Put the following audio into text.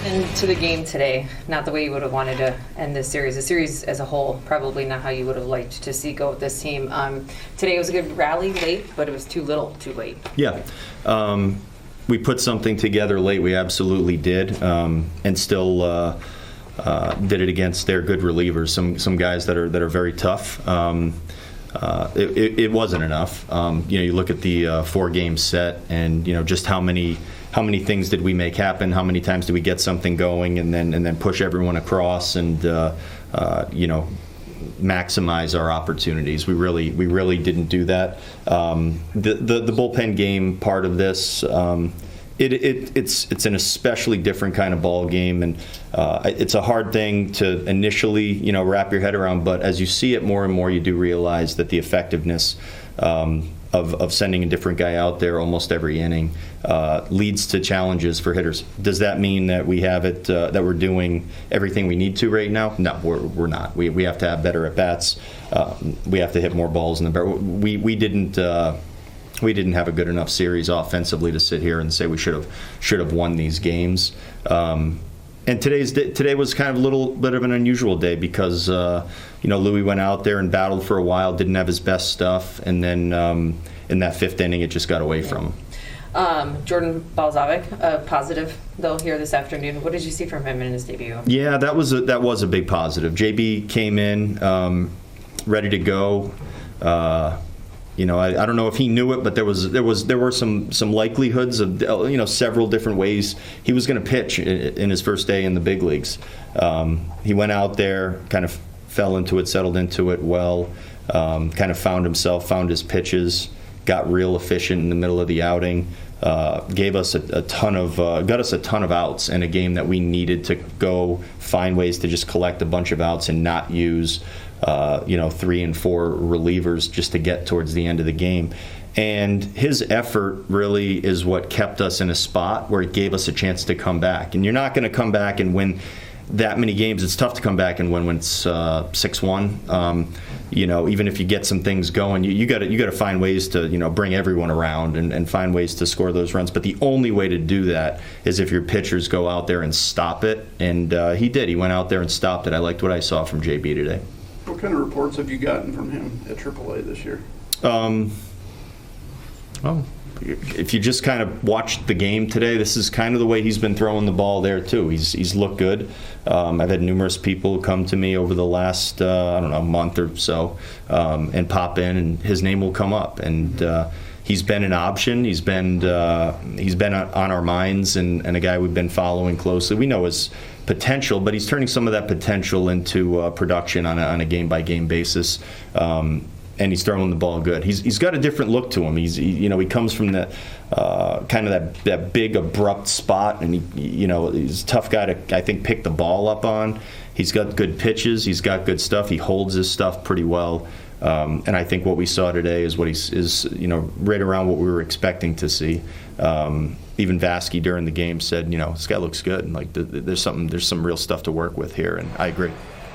And to the game today, not the way you would have wanted to end this series. The series as a whole, probably not how you would have liked to see go with this team. Today was a good rally late, but it was too little, too late. Yeah. We put something together late. We absolutely did, and still did it against their good relievers, some guys that are very tough. It wasn't enough. You look at the 4-game set, and just how many things did we make happen? How many times did we get something going and then push everyone across and maximize our opportunities? We really didn't do that. The bullpen game part of this, it's an especially different kind of ball game, and it's a hard thing to initially wrap your head around. But as you see it more and more, you do realize that the effectiveness of sending a different guy out there almost every inning leads to challenges for hitters. Does that mean that we have it that we're doing everything we need to right now? No, we're not. We have to have better at bats. We have to hit more balls in the barrel. We didn't have a good enough series offensively to sit here and say we should have won these games. And today was kind of a little bit of an unusual day because Louis went out there and battled for a while, didn't have his best stuff, and then in that 5th inning it just got away from him. Jordan Baldelli, positive though here this afternoon. What did you see from him in his debut? Yeah, that was a big positive. JB came in ready to go. I don't know if he knew it, but there were some likelihoods of several different ways he was going to pitch in his first day in the big leagues. He went out there, kind of fell into it, settled into it well, kind of found his pitches, got real efficient in the middle of the outing, gave us got us a ton of outs in a game that we needed to go find ways to just collect a bunch of outs and not use 3 and 4 relievers just to get towards the end of the game. And his effort really is what kept us in a spot where it gave us a chance to come back. And you're not going to come back and win that many games. It's tough to come back and win when it's 6-1. Even if you get some things going, you got to find ways to bring everyone around and find ways to score those runs. But the only way to do that is if your pitchers go out there and stop it. And he did. He went out there and stopped it. I liked what I saw from JB today. What kind of reports have you gotten from him at AAA this year? Well, if you just kind of watched the game today, this is kind of the way he's been throwing the ball there too. He's looked good. I've had numerous people come to me over the last month or so and pop in, and his name will come up. And he's been an option. He's been on our minds, and a guy we've been following closely. We know his potential, but he's turning some of that potential into production on a game-by-game basis. And he's throwing the ball good. He's got a different look to him. He comes from that kind of that big abrupt spot, and he's a tough guy to, I think, pick the ball up on. He's got good pitches. He's got good stuff. He holds his stuff pretty well. And I think what we saw today is what is right around what we were expecting to see. Even Vasky during the game said, this guy looks good, and there's some real stuff to work with here, and I agree.